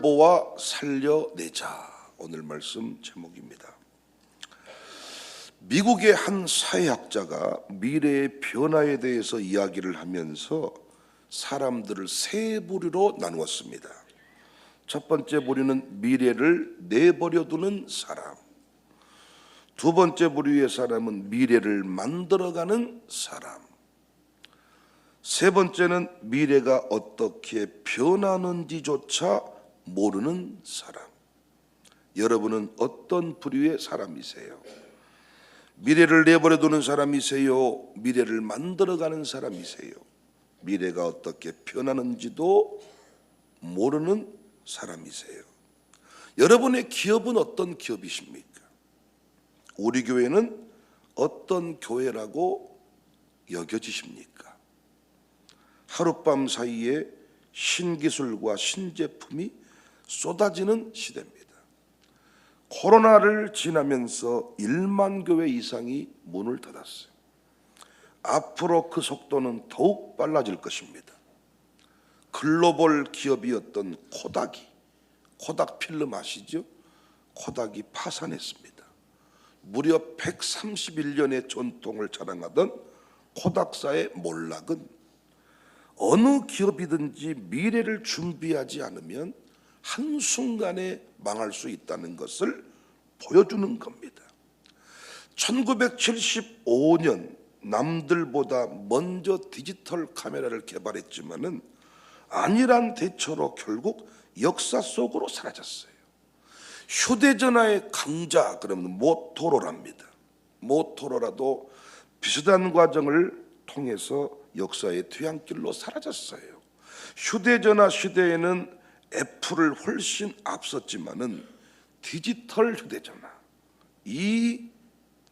돌보아 살려내자. 오늘 말씀 제목입니다. 미국의 한 사회학자가 미래의 변화에 대해서 이야기를 하면서 사람들을 세 부류로 나누었습니다. 첫 번째 부류는 미래를 내버려 두는 사람, 두 번째 부류의 사람은 미래를 만들어가는 사람, 세 번째는 미래가 어떻게 변하는지조차 모르는 사람. 여러분은 어떤 부류의 사람이세요? 미래를 내버려 두는 사람이세요? 미래를 만들어가는 사람이세요? 미래가 어떻게 변하는지도 모르는 사람이세요? 여러분의 기업은 어떤 기업이십니까? 우리 교회는 어떤 교회라고 여겨지십니까? 하룻밤 사이에 신기술과 신제품이 쏟아지는 시대입니다. 코로나를 지나면서 1만 교회 이상이 문을 닫았어요. 앞으로 그 속도는 더욱 빨라질 것입니다. 글로벌 기업이었던 코닥 필름 아시죠? 코닥이 파산했습니다. 무려 131년의 전통을 자랑하던 코닥사의 몰락은 어느 기업이든지 미래를 준비하지 않으면 한순간에 망할 수 있다는 것을 보여주는 겁니다. 1975년 남들보다 먼저 디지털 카메라를 개발했지만은 안일한 대처로 결국 역사 속으로 사라졌어요. 휴대전화의 강자 그러면 모토로라입니다. 모토로라도 비슷한 과정을 통해서 역사의 뒤안길로 사라졌어요. 휴대전화 시대에는 애플을 훨씬 앞섰지만은 디지털 휴대전화, 이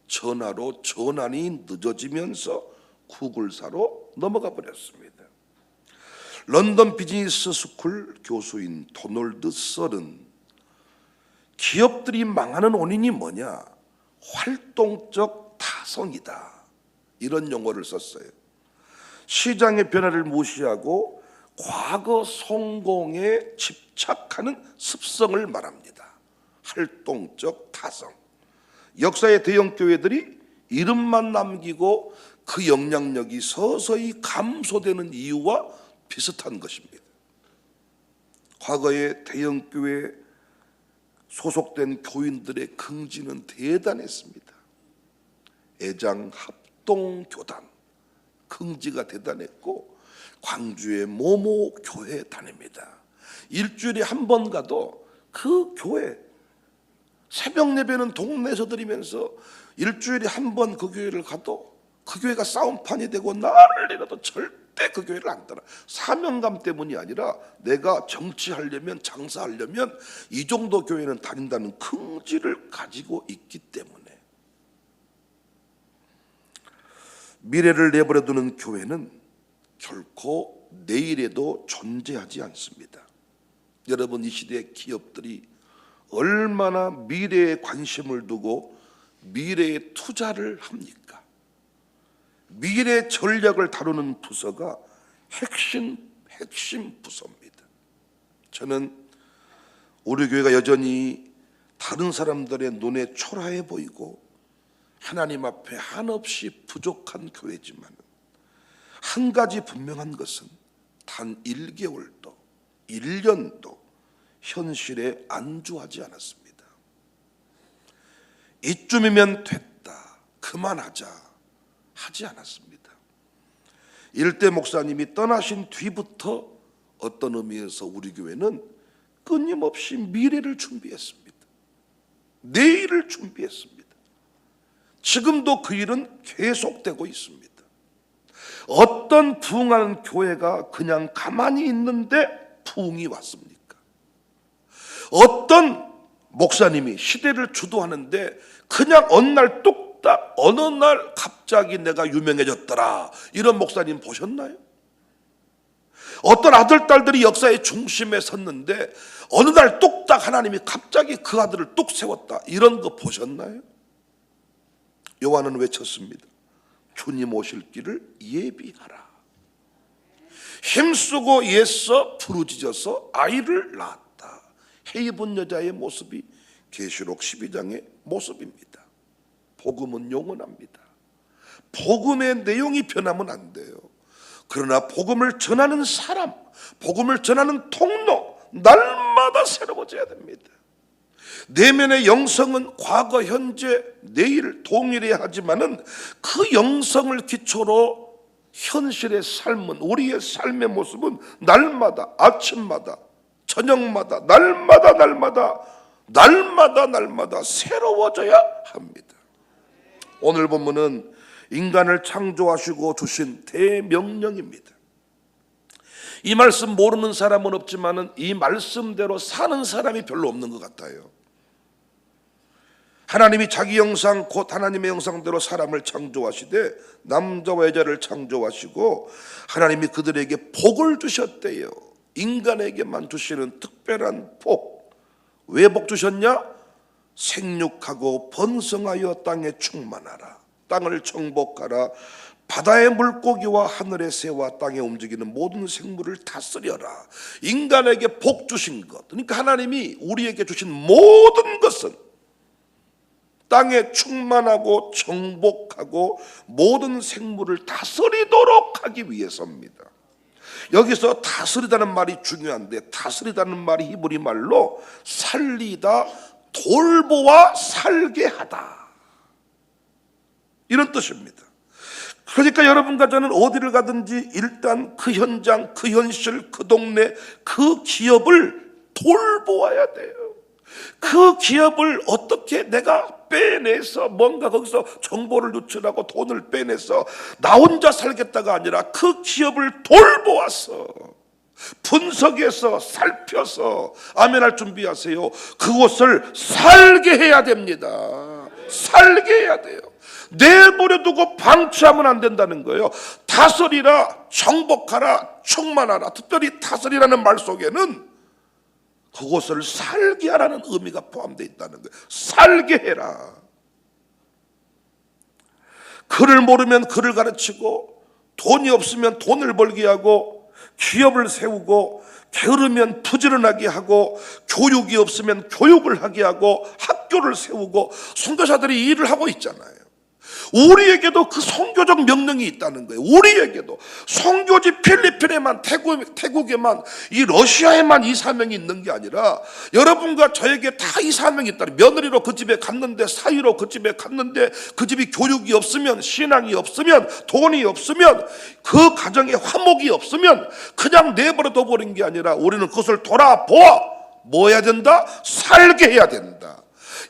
전화로 전환이 늦어지면서 구글사로 넘어가 버렸습니다. 런던 비즈니스 스쿨 교수인 도널드 썰은 기업들이 망하는 원인이 뭐냐? 활동적 타성이다. 이런 용어를 썼어요. 시장의 변화를 무시하고 과거 성공에 집착하는 습성을 말합니다. 활동적 타성. 역사의 대형 교회들이 이름만 남기고 그 영향력이 서서히 감소되는 이유와 비슷한 것입니다. 과거의 대형 교회에 소속된 교인들의 긍지는 대단했습니다. 애장 합동교단 긍지가 대단했고 광주의 모모 교회 다닙니다. 일주일에 한 번 가도 그 교회 새벽 예배는 동네에서 드리면서 일주일에 한 번 그 교회를 가도 그 교회가 싸움판이 되고 난리라도 절대 그 교회를 안 따라. 사명감 때문이 아니라 내가 정치하려면 장사하려면 이 정도 교회는 다닌다는 긍지를 가지고 있기 때문에. 미래를 내버려두는 교회는 결코 내일에도 존재하지 않습니다. 여러분, 이 시대의 기업들이 얼마나 미래에 관심을 두고 미래에 투자를 합니까? 미래 전략을 다루는 부서가 핵심 부서입니다. 저는 우리 교회가 여전히 다른 사람들의 눈에 초라해 보이고 하나님 앞에 한없이 부족한 교회지만 한 가지 분명한 것은 단 1개월도 1년도 현실에 안주하지 않았습니다. 이쯤이면 됐다, 그만하자 하지 않았습니다. 일대 목사님이 떠나신 뒤부터 어떤 의미에서 우리 교회는 끊임없이 미래를 준비했습니다. 내일을 준비했습니다. 지금도 그 일은 계속되고 있습니다. 어떤 부흥하는 교회가 그냥 가만히 있는데 부흥이 왔습니까? 어떤 목사님이 시대를 주도하는데 그냥 어느 날 뚝딱 어느 날 갑자기 내가 유명해졌더라, 이런 목사님 보셨나요? 어떤 아들 딸들이 역사의 중심에 섰는데 어느 날 뚝딱 하나님이 갑자기 그 아들을 뚝 세웠다, 이런 거 보셨나요? 요한은 외쳤습니다. 주님 오실 길을 예비하라. 힘쓰고 애써 부르짖어서 아이를 낳았다. 해 입은 여자의 모습이 계시록 12장의 모습입니다. 복음은 영원합니다. 복음의 내용이 변하면 안 돼요. 그러나 복음을 전하는 사람, 복음을 전하는 통로, 날마다 새로워져야 됩니다. 내면의 영성은 과거, 현재, 내일 동일해야 하지만은 그 영성을 기초로 현실의 삶은, 우리의 삶의 모습은 날마다, 아침마다, 저녁마다, 날마다 새로워져야 합니다. 오늘 본문은 인간을 창조하시고 주신 대명령입니다. 이 말씀 모르는 사람은 없지만은 이 말씀대로 사는 사람이 별로 없는 것 같아요. 하나님이 자기 형상 곧 하나님의 형상대로 사람을 창조하시되 남자와 여자를 창조하시고 하나님이 그들에게 복을 주셨대요. 인간에게만 주시는 특별한 복. 왜 복 주셨냐? 생육하고 번성하여 땅에 충만하라. 땅을 정복하라. 바다의 물고기와 하늘의 새와 땅에 움직이는 모든 생물을 다스려라. 인간에게 복 주신 것, 그러니까 하나님이 우리에게 주신 모든 것은 땅에 충만하고 정복하고 모든 생물을 다스리도록 하기 위해서입니다. 여기서 다스리다는 말이 중요한데, 다스리다는 말이 히브리 말로 살리다, 돌보아 살게 하다, 이런 뜻입니다. 그러니까 여러분과 저는 어디를 가든지 일단 그 현장, 그 현실, 그 동네, 그 기업을 돌보아야 돼요. 그 기업을 어떻게 내가 빼내서 뭔가 거기서 정보를 유출하고 돈을 빼내서 나 혼자 살겠다가 아니라 그 기업을 돌보아서 분석해서 살펴서 아멘할 준비하세요. 그곳을 살게 해야 됩니다. 살게 해야 돼요. 내버려 두고 방치하면 안 된다는 거예요. 다스리라, 정복하라, 충만하라. 특별히 다스리라는 말 속에는 그곳을 살게 하라는 의미가 포함되어 있다는 거예요. 살게 해라. 글을 모르면 글을 가르치고, 돈이 없으면 돈을 벌게 하고, 기업을 세우고, 게으르면 부지런하게 하고, 교육이 없으면 교육을 하게 하고, 학교를 세우고, 선교사들이 일을 하고 있잖아요. 우리에게도 그 선교적 명령이 있다는 거예요. 우리에게도 선교지 필리핀에만, 태국에만, 이 러시아에만 이 사명이 있는 게 아니라 여러분과 저에게 다 이 사명이 있다. 며느리로 그 집에 갔는데, 사위로 그 집에 갔는데 그 집이 교육이 없으면, 신앙이 없으면, 돈이 없으면, 그 가정에 화목이 없으면 그냥 내버려 둬버린 게 아니라 우리는 그것을 돌아보아 뭐 해야 된다? 살게 해야 된다.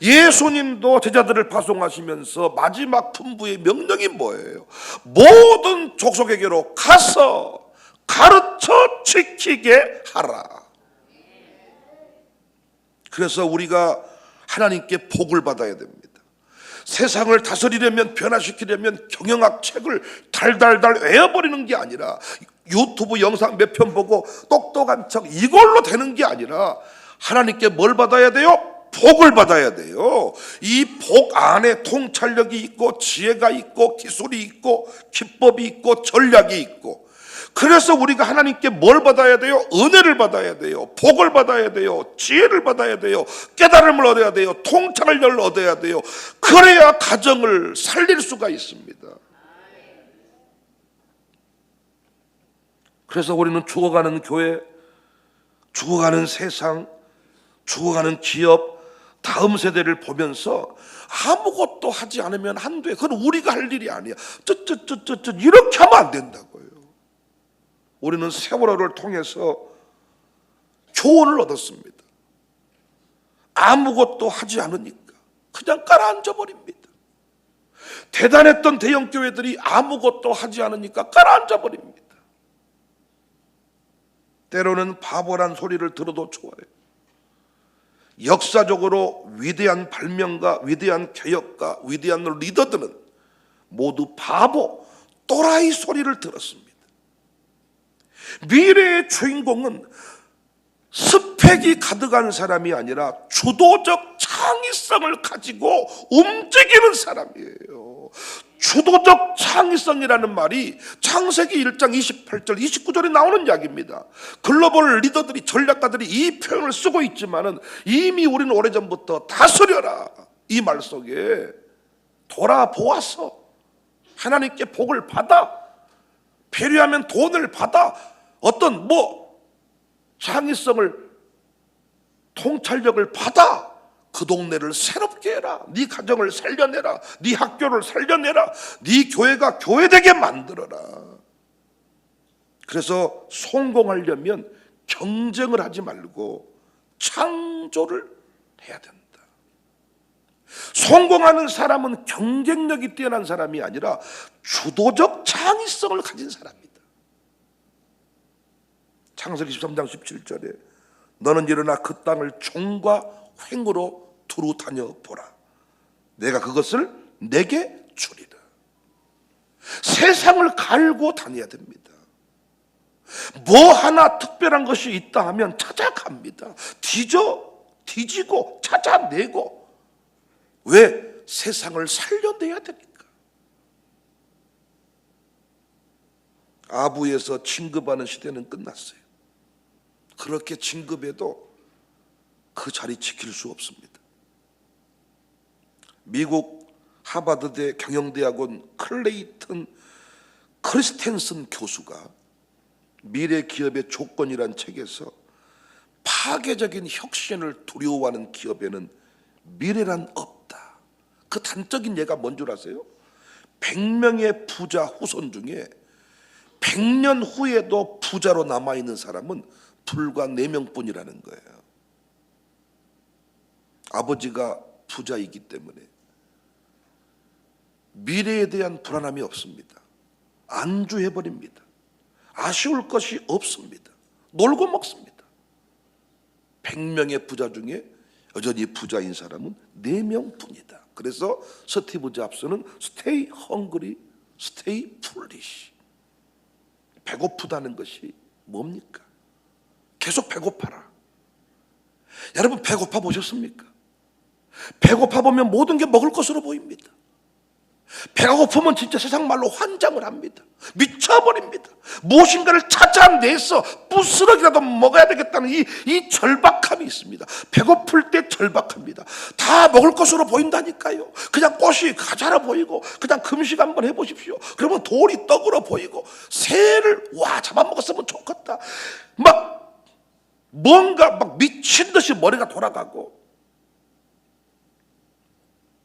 예수님도 제자들을 파송하시면서 마지막 분부의 명령이 뭐예요? 모든 족속에게로 가서 가르쳐 지키게 하라. 그래서 우리가 하나님께 복을 받아야 됩니다. 세상을 다스리려면, 변화시키려면 경영학 책을 달달달 외워버리는 게 아니라, 유튜브 영상 몇 편 보고 똑똑한 척 이걸로 되는 게 아니라 하나님께 뭘 받아야 돼요? 복을 받아야 돼요. 이 복 안에 통찰력이 있고, 지혜가 있고, 기술이 있고, 기법이 있고, 전략이 있고. 그래서 우리가 하나님께 뭘 받아야 돼요? 은혜를 받아야 돼요. 복을 받아야 돼요. 지혜를 받아야 돼요. 깨달음을 얻어야 돼요. 통찰력을 얻어야 돼요. 그래야 가정을 살릴 수가 있습니다. 그래서 우리는 죽어가는 교회, 죽어가는 세상, 죽어가는 기업, 다음 세대를 보면서 아무것도 하지 않으면 안 돼. 그건 우리가 할 일이 아니야. 이렇게 하면 안 된다고요. 우리는 세월호를 통해서 교훈을 얻었습니다. 아무것도 하지 않으니까 그냥 깔아앉아 버립니다. 대단했던 대형 교회들이 아무것도 하지 않으니까 깔아앉아 버립니다. 때로는 바보란 소리를 들어도 좋아요. 역사적으로 위대한 발명가, 위대한 개혁가, 위대한 리더들은 모두 바보, 또라이 소리를 들었습니다. 미래의 주인공은 스펙이 가득한 사람이 아니라 주도적 창의성을 가지고 움직이는 사람이에요. 주도적 창의성이라는 말이 창세기 1장 28절 29절에 나오는 이야기입니다. 글로벌 리더들이, 전략가들이 이 표현을 쓰고 있지만은 이미 우리는 오래전부터 다스려라, 이 말 속에 돌아보아서 하나님께 복을 받아, 필요하면 돈을 받아, 어떤 창의성을, 통찰력을 받아 그 동네를 새롭게 해라, 네 가정을 살려내라, 네 학교를 살려내라, 네 교회가 교회되게 만들어라. 그래서 성공하려면 경쟁을 하지 말고 창조를 해야 된다. 성공하는 사람은 경쟁력이 뛰어난 사람이 아니라 주도적 창의성을 가진 사람이다. 창세기 13장 17절에 너는 일어나 그 땅을 종과 횡으로 두루 다녀보라. 내가 그것을 내게 주리라. 세상을 갈고 다녀야 됩니다. 뭐 하나 특별한 것이 있다 하면 찾아갑니다. 뒤지고 찾아내고. 왜? 세상을 살려내야 되니까. 아부에서 진급하는 시대는 끝났어요. 그렇게 진급해도 그 자리 지킬 수 없습니다. 미국 하버드대 경영대학원 클레이턴 크리스텐슨 교수가 미래 기업의 조건이란 책에서 파괴적인 혁신을 두려워하는 기업에는 미래란 없다. 그 단적인 예가 뭔 줄 아세요? 100명의 부자 후손 중에 100년 후에도 부자로 남아있는 사람은 불과 4명뿐이라는 거예요. 아버지가 부자이기 때문에 미래에 대한 불안함이 없습니다. 안주해버립니다. 아쉬울 것이 없습니다. 놀고 먹습니다. 100명의 부자 중에 여전히 부자인 사람은 4명뿐이다. 그래서 스티브 잡스는 stay hungry, stay foolish. 배고프다는 것이 뭡니까? 계속 배고파라. 여러분 배고파 보셨습니까? 배고파 보면 모든 게 먹을 것으로 보입니다. 배가 고프면 진짜 세상 말로 환장을 합니다. 미쳐버립니다. 무엇인가를 찾아내서 부스러기라도 먹어야 되겠다는 이 절박함이 있습니다. 배고플 때 절박합니다. 다 먹을 것으로 보인다니까요. 그냥 꽃이 가자라 보이고, 그냥 금식 한번 해보십시오. 그러면 돌이 떡으로 보이고, 새를 잡아먹었으면 좋겠다. 뭔가 미친 듯이 머리가 돌아가고.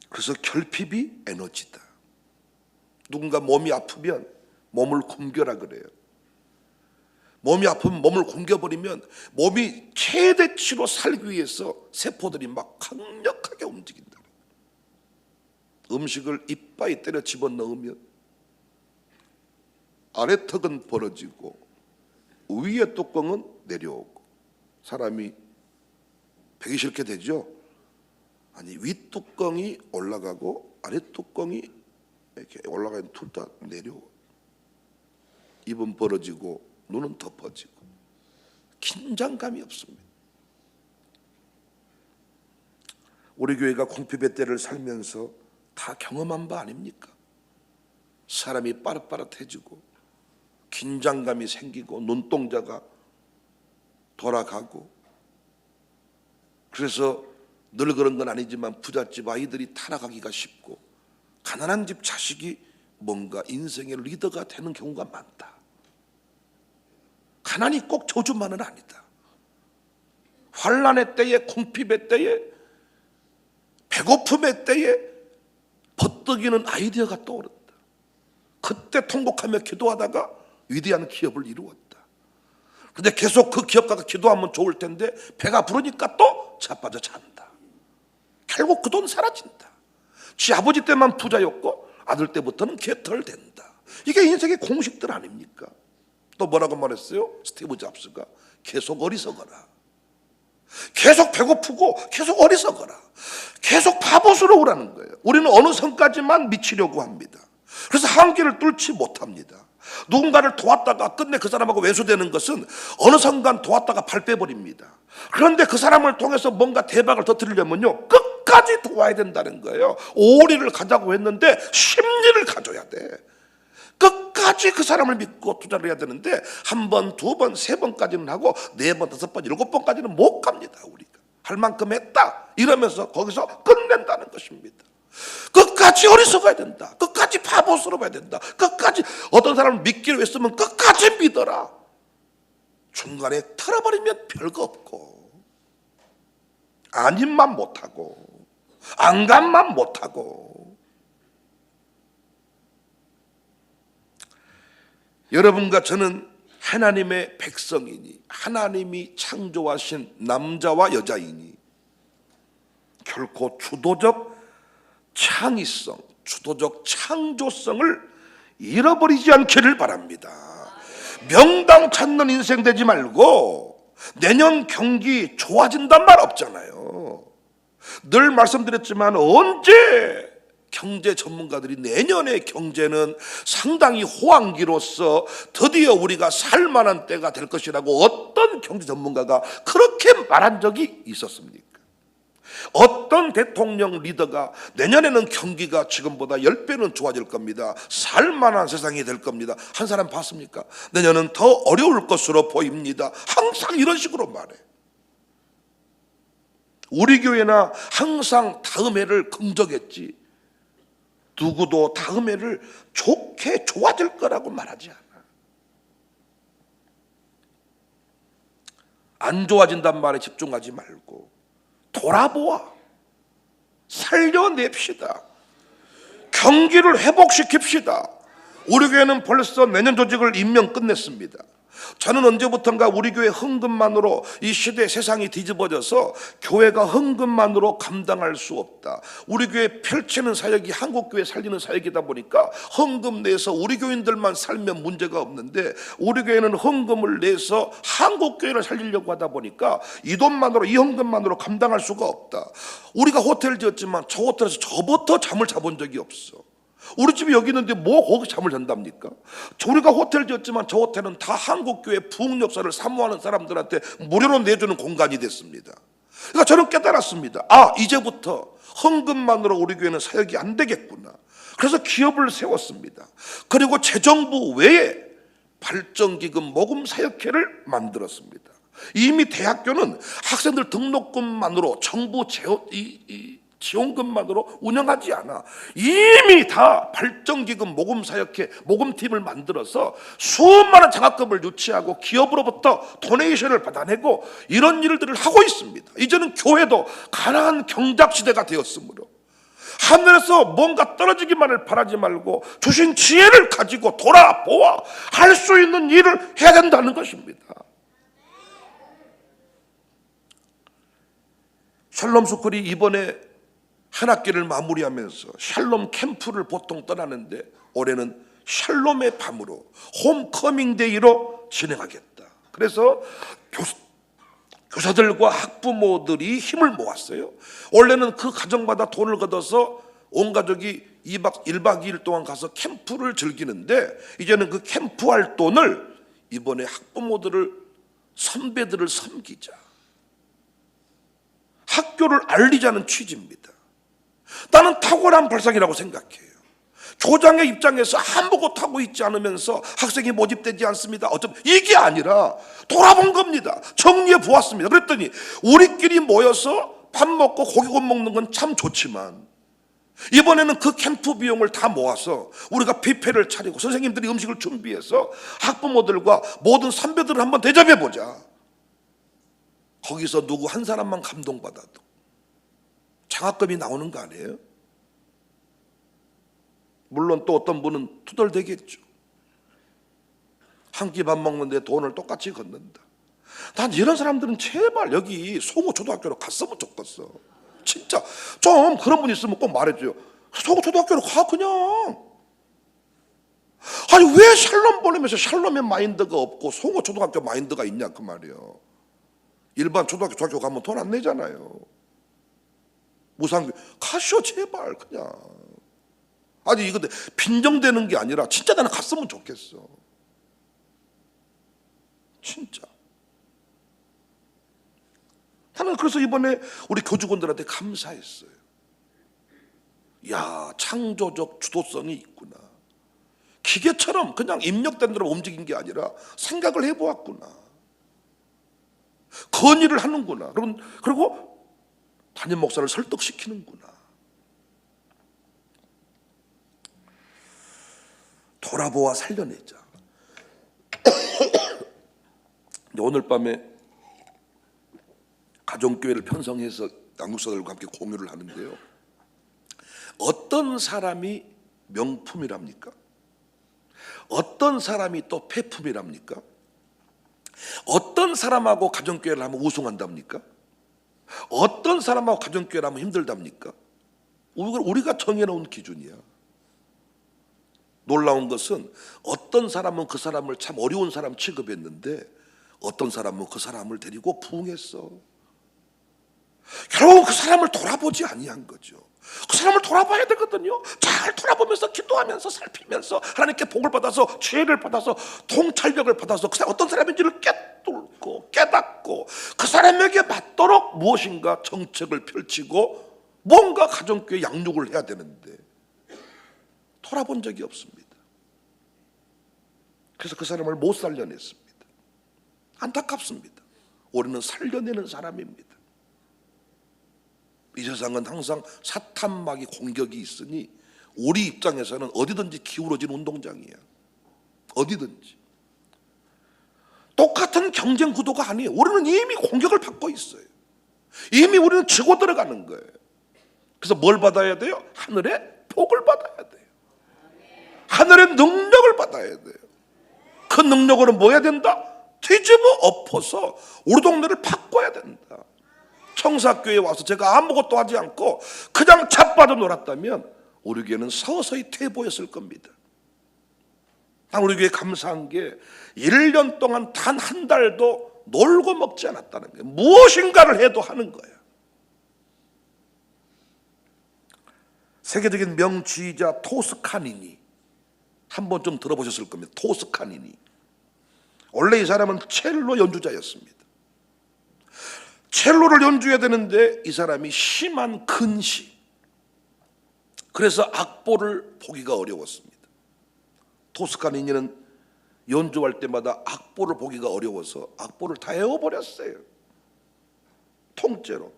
그래서 결핍이 에너지다. 누군가 몸이 아프면 몸을 굶겨라 그래요. 몸이 아프면 몸을 굶겨버리면 몸이 최대치로 살기 위해서 세포들이 강력하게 움직인다. 음식을 이빨에 때려 집어넣으면 아래턱은 벌어지고 위의 뚜껑은 내려오고 사람이 배기 싫게 되죠. 아니, 윗뚜껑이 올라가고 아랫뚜껑이 이렇게 올라가는 둘 다 내려오. 입은 벌어지고 눈은 덮어지고 긴장감이 없습니다. 우리 교회가 궁핍의 때를 살면서 다 경험한 바 아닙니까? 사람이 빠릇빠릇해지고 긴장감이 생기고 눈동자가 돌아가고. 그래서 늘 그런 건 아니지만 부잣집 아이들이 타락하기가 쉽고 가난한 집 자식이 뭔가 인생의 리더가 되는 경우가 많다. 가난이 꼭 저주만은 아니다. 환난의 때에, 궁핍의 때에, 배고픔의 때에 버뜩이는 아이디어가 떠오른다. 그때 통곡하며 기도하다가 위대한 기업을 이루었다. 근데 계속 그 기업가가 기도하면 좋을 텐데 배가 부르니까 또 자빠져 잔다. 결국 그 돈 사라진다. 지 아버지 때만 부자였고 아들 때부터는 개털된다. 이게 인생의 공식들 아닙니까? 또 뭐라고 말했어요? 스티브 잡스가 계속 어리석어라. 계속 배고프고 계속 어리석어라. 계속 바보스러우라는 거예요. 우리는 어느 선까지만 미치려고 합니다. 그래서 한계를 뚫지 못합니다. 누군가를 도왔다가 끝내 그 사람하고 외소되는 것은 어느 순간 도왔다가 발 빼버립니다. 그런데 그 사람을 통해서 뭔가 대박을 터뜨리려면요, 끝까지 끝까지 도와야 된다는 거예요. 오리를 가자고 했는데 심리를 가져야 돼. 끝까지 그 사람을 믿고 투자를 해야 되는데 한 번, 두 번, 세 번까지는 하고 네 번, 다섯 번, 일곱 번까지는 못 갑니다. 우리가 할 만큼 했다 이러면서 거기서 끝낸다는 것입니다. 끝까지 어리석어야 된다. 끝까지 바보스러워야 된다. 끝까지 어떤 사람을 믿기로 했으면 끝까지 믿어라. 중간에 틀어버리면 별거 없고 아님만 못하고 안간만 못하고. 여러분과 저는 하나님의 백성이니 하나님이 창조하신 남자와 여자이니 결코 주도적 창의성, 주도적 창조성을 잃어버리지 않기를 바랍니다. 명당 찾는 인생 되지 말고 내년 경기 좋아진단 말 없잖아요. 늘 말씀드렸지만 언제 경제 전문가들이 내년의 경제는 상당히 호황기로서 드디어 우리가 살만한 때가 될 것이라고 어떤 경제 전문가가 그렇게 말한 적이 있었습니까? 어떤 대통령 리더가 내년에는 경기가 지금보다 10배는 좋아질 겁니다. 살만한 세상이 될 겁니다. 한 사람 봤습니까? 내년은 더 어려울 것으로 보입니다. 항상 이런 식으로 말해. 우리 교회나 항상 다음 해를 긍정했지 누구도 다음 해를 좋게 좋아질 거라고 말하지 않아. 안 좋아진단 말에 집중하지 말고 돌아보아 살려냅시다. 경기를 회복시킵시다. 우리 교회는 벌써 내년 조직을 임명 끝냈습니다. 저는 언제부턴가 우리 교회 헌금만으로 이 시대 세상이 뒤집어져서 교회가 헌금만으로 감당할 수 없다. 우리 교회 펼치는 사역이 한국교회 살리는 사역이다 보니까 헌금 내서 우리 교인들만 살면 문제가 없는데 우리 교회는 헌금을 내서 한국교회를 살리려고 하다 보니까 이 돈만으로 이 헌금만으로 감당할 수가 없다. 우리가 호텔 지었지만 저 호텔에서 저부터 잠을 자본 적이 없어. 우리 집이 여기 있는데 뭐 거기 잠을 잔답니까? 우리가 호텔 지었지만 저 호텔은 다 한국교회 부흥 역사를 사모하는 사람들한테 무료로 내주는 공간이 됐습니다. 그러니까 저는 깨달았습니다. 아, 이제부터 헌금만으로 우리 교회는 사역이 안 되겠구나. 그래서 기업을 세웠습니다. 그리고 재정부 외에 발전기금 모금 사역회를 만들었습니다. 이미 대학교는 학생들 등록금만으로 정부 지원금만으로 운영하지 않아. 이미 다 발전기금 모금사역회 모금팀을 만들어서 수많은 장학금을 유치하고 기업으로부터 도네이션을 받아내고 이런 일들을 하고 있습니다. 이제는 교회도 가난한 경작시대가 되었으므로 하늘에서 뭔가 떨어지기만을 바라지 말고 주신 지혜를 가지고 돌아보아 할 수 있는 일을 해야 된다는 것입니다. 샬롬 스쿨이 이번에 한 학기를 마무리하면서 샬롬 캠프를 보통 떠나는데 올해는 샬롬의 밤으로 홈커밍데이로 진행하겠다. 그래서 교사들과 학부모들이 힘을 모았어요. 원래는 그 가정마다 돈을 걷어서 온 가족이 1박 2일 동안 가서 캠프를 즐기는데 이제는 그 캠프할 돈을 이번에 학부모들을 선배들을 섬기자. 학교를 알리자는 취지입니다. 나는 탁월한 발상이라고 생각해요. 교장의 입장에서 아무것도 하고 있지 않으면서 학생이 모집되지 않습니다. 어쩌면 이게 아니라 돌아본 겁니다. 정리해 보았습니다. 그랬더니 우리끼리 모여서 밥 먹고 고기 구워 먹는 건 참 좋지만 이번에는 그 캠프 비용을 다 모아서 우리가 뷔페를 차리고 선생님들이 음식을 준비해서 학부모들과 모든 선배들을 한번 대접해 보자. 거기서 누구 한 사람만 감동받아도 장학금이 나오는 거 아니에요? 물론 또 어떤 분은 투덜대겠죠. 한 끼 밥 먹는데 돈을 똑같이 걷는다. 난 이런 사람들은 제발 여기 송호초등학교로 갔으면 좋겠어. 진짜 좀 그런 분 있으면 꼭 말해줘요. 송호초등학교로 가 그냥. 아니 왜 샬롬 보내면서 샬롬의 마인드가 없고 송호초등학교 마인드가 있냐 그 말이에요. 일반 초등학교 중학교 가면 돈 안 내잖아요. 무상교 가시오 제발 그냥. 아니 이거 빈정대는 게 아니라 진짜 나는 갔으면 좋겠어. 진짜. 나는 그래서 이번에 우리 교직원들한테 감사했어요. 야, 창조적 주도성이 있구나. 기계처럼 그냥 입력된 대로 움직인 게 아니라 생각을 해보았구나. 건의를 하는구나. 그리고 담임 목사를 설득시키는구나. 돌아보아 살려내자. 오늘 밤에 가정교회를 편성해서 양육사들과 함께 공유를 하는데요, 어떤 사람이 명품이랍니까? 어떤 사람이 또 폐품이랍니까? 어떤 사람하고 가정교회를 하면 우승한답니까? 어떤 사람하고 가정교회를 하면 힘들답니까? 우리가 정해놓은 기준이야. 놀라운 것은 어떤 사람은 그 사람을 참 어려운 사람 취급했는데 어떤 사람은 그 사람을 데리고 부흥했어. 결국 그 사람을 돌아보지 아니한 거죠. 그 사람을 돌아봐야 되거든요. 잘 돌아보면서 기도하면서 살피면서 하나님께 복을 받아서 지혜를 받아서 통찰력을 받아서 그 사람 어떤 사람인지를 깨닫고 그 사람에게 맞도록 무엇인가 정책을 펼치고 뭔가 가정교회 양육을 해야 되는데 돌아본 적이 없습니다. 그래서 그 사람을 못 살려냈습니다. 안타깝습니다. 우리는 살려내는 사람입니다. 이 세상은 항상 사탄마귀 공격이 있으니 우리 입장에서는 어디든지 기울어진 운동장이야. 어디든지. 똑같은 경쟁 구도가 아니에요. 우리는 이미 공격을 받고 있어요. 이미 우리는 지고 들어가는 거예요. 그래서 뭘 받아야 돼요? 하늘의 복을 받아야 돼요. 하늘의 능력을 받아야 돼요. 그 능력으로 뭐 해야 된다? 뒤집어 엎어서 우리 동네를 바꿔야 된다. 청사교회에 와서 제가 아무것도 하지 않고 그냥 자빠져 놀았다면 우리 교회는 서서히 퇴보했을 겁니다. 우리 교회 감사한 게 1년 동안 단 한 달도 놀고 먹지 않았다는 거예요. 무엇인가를 해도 하는 거예요. 세계적인 명지휘자 토스카니니 한 번 좀 들어보셨을 겁니다. 토스카니니. 원래 이 사람은 첼로 연주자였습니다. 첼로를 연주해야 되는데 이 사람이 심한 근시, 그래서 악보를 보기가 어려웠습니다. 토스카니니는 연주할 때마다 악보를 보기가 어려워서 악보를 다 외워버렸어요. 통째로.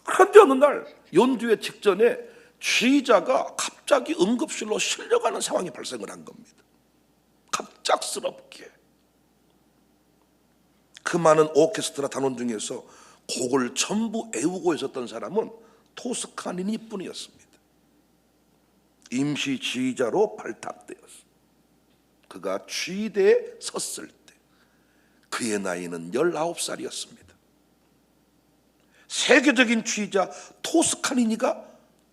그런데 어느 날 연주회 직전에 지휘자가 갑자기 응급실로 실려가는 상황이 발생을 한 겁니다. 갑작스럽게. 그 많은 오케스트라 단원 중에서 곡을 전부 외우고 있었던 사람은 토스카니니 뿐이었습니다. 임시 지휘자로 발탁되었습니다. 그가 지휘대에 섰을 때 그의 나이는 19살이었습니다. 세계적인 지휘자 토스카니니가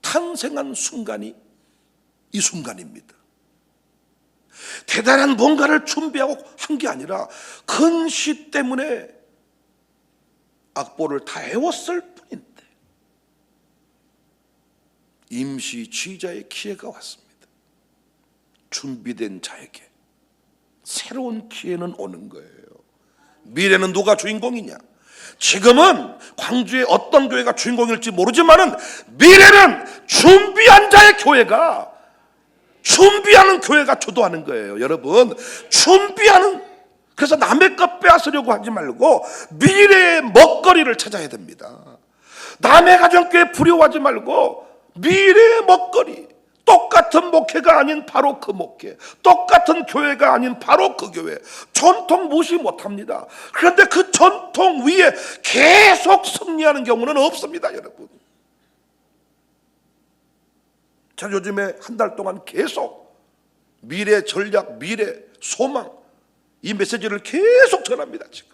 탄생한 순간이 이 순간입니다. 대단한 뭔가를 준비하고 한 게 아니라 근시 때문에 악보를 다 외웠을 뿐인데 임시 지휘자의 기회가 왔습니다. 준비된 자에게 새로운 기회는 오는 거예요. 미래는 누가 주인공이냐? 지금은 광주의 어떤 교회가 주인공일지 모르지만은 미래는 준비한 자의 교회가, 준비하는 교회가 주도하는 거예요. 여러분, 준비하는, 그래서 남의 것 빼앗으려고 하지 말고 미래의 먹거리를 찾아야 됩니다. 남의 가정교회 부려워하지 말고 미래의 먹거리, 똑같은 목회가 아닌 바로 그 목회, 똑같은 교회가 아닌 바로 그 교회. 전통 무시 못합니다. 그런데 그 전통 위에 계속 승리하는 경우는 없습니다, 여러분. 자, 요즘에 한 달 동안 계속 미래 전략, 미래 소망, 이 메시지를 계속 전합니다. 지금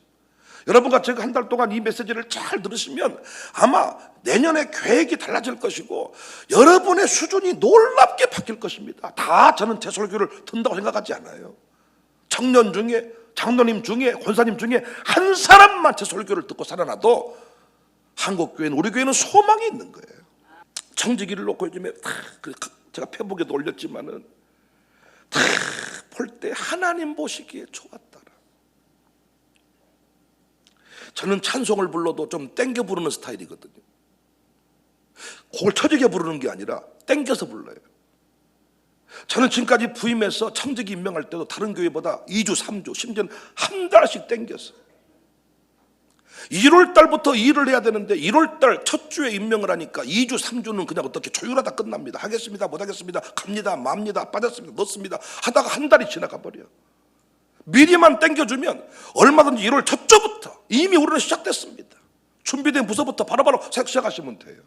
여러분과 제가 한 달 동안 이 메시지를 잘 들으시면 아마 내년에 계획이 달라질 것이고 여러분의 수준이 놀랍게 바뀔 것입니다. 다 저는 제 설교를 듣는다고 생각하지 않아요. 청년 중에, 장로님 중에, 권사님 중에 한 사람만 제 설교를 듣고 살아나도 한국교회는, 우리 교회는 소망이 있는 거예요. 청지기를 놓고 요즘에 제가 페북에도 올렸지만은 다 볼 때 하나님 보시기에 좋았더라. 저는 찬송을 불러도 좀 땡겨 부르는 스타일이거든요. 곡을 터지게 부르는 게 아니라 땡겨서 불러요. 저는 지금까지 부임해서 청직이 임명할 때도 다른 교회보다 2주, 3주, 심지어는 한 달씩 땡겼어요. 1월 달부터 일을 해야 되는데 1월 달 첫 주에 임명을 하니까 2주, 3주는 그냥 어떻게 조율하다 끝납니다. 하겠습니다, 못하겠습니다, 갑니다, 맙니다, 빠졌습니다, 넣습니다 하다가 한 달이 지나가 버려. 미리만 땡겨주면 얼마든지 1월 첫 주부터 이미 우리는 시작됐습니다. 준비된 부서부터 바로바로 시작하시면 돼요.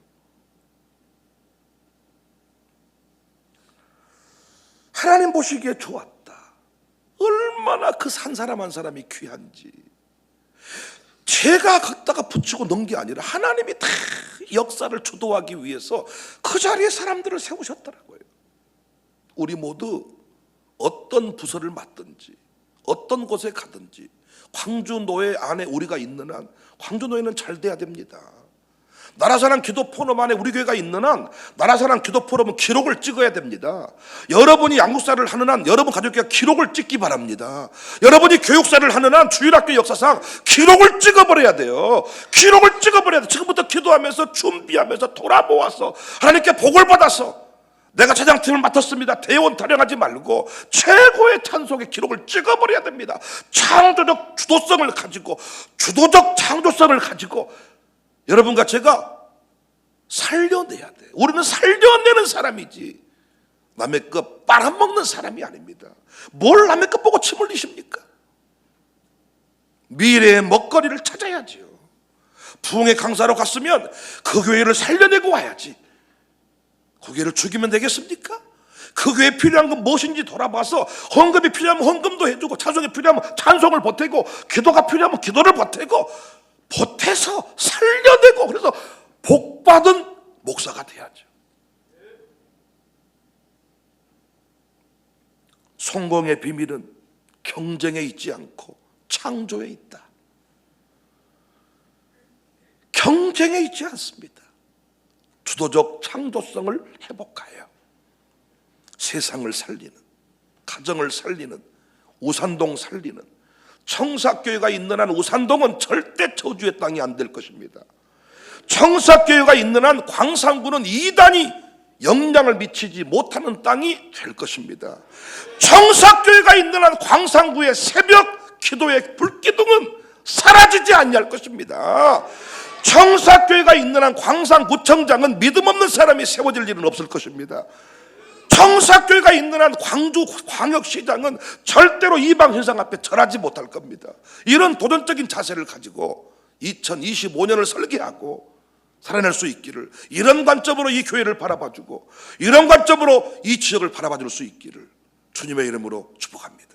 하나님 보시기에 좋았다. 얼마나 그 한 사람 한 사람이 귀한지. 제가 갖다가 붙이고 넣은 게 아니라 하나님이 다 역사를 주도하기 위해서 그 자리에 사람들을 세우셨더라고요. 우리 모두 어떤 부서를 맡든지 어떤 곳에 가든지 광주노회 안에 우리가 있는 한 광주노회는 잘 돼야 됩니다. 나라사랑 기도 포럼 안에 우리 교회가 있는 한 나라사랑 기도 포럼은 기록을 찍어야 됩니다. 여러분이 양육사를 하는 한 여러분 가족교회가 기록을 찍기 바랍니다. 여러분이 교육사를 하는 한 주일학교 역사상 기록을 찍어버려야 돼요. 기록을 찍어버려야 돼요. 지금부터 기도하면서 준비하면서 돌아보아서 하나님께 복을 받아서 내가 차장팀을 맡았습니다. 대원 타령하지 말고 최고의 찬송의 기록을 찍어버려야 됩니다. 창조적 주도성을 가지고 주도적 창조성을 가지고 여러분과 제가 살려내야 돼요. 우리는 살려내는 사람이지 남의 것 빨아먹는 사람이 아닙니다. 뭘 남의 것 보고 침 흘리십니까? 미래의 먹거리를 찾아야지요. 부흥의 강사로 갔으면 그 교회를 살려내고 와야지. 그 교회를 죽이면 되겠습니까? 그 교회에 필요한 건 무엇인지 돌아봐서 헌금이 필요하면 헌금도 해주고 찬송이 필요하면 찬송을 보태고 기도가 필요하면 기도를 보태고 보태서 살려내고 그래서 복받은 목사가 돼야죠. 성공의 비밀은 경쟁에 있지 않고 창조에 있다. 경쟁에 있지 않습니다. 주도적 창조성을 회복하여 세상을 살리는, 가정을 살리는, 우산동 살리는 청사교회가 있는 한 우산동은 절대 저주의 땅이 안 될 것입니다. 청사교회가 있는 한 광산구는 이단이 영향을 미치지 못하는 땅이 될 것입니다. 청사교회가 있는 한 광산구의 새벽 기도의 불기둥은 사라지지 아니할 것입니다. 청사교회가 있는 한 광산구청장은 믿음 없는 사람이 세워질 일은 없을 것입니다. 청사교회가 있는 한 광주광역시장은 절대로 이방 현상 앞에 절하지 못할 겁니다. 이런 도전적인 자세를 가지고 2025년을 설계하고 살아낼 수 있기를, 이런 관점으로 이 교회를 바라봐주고 이런 관점으로 이 지역을 바라봐줄 수 있기를 주님의 이름으로 축복합니다.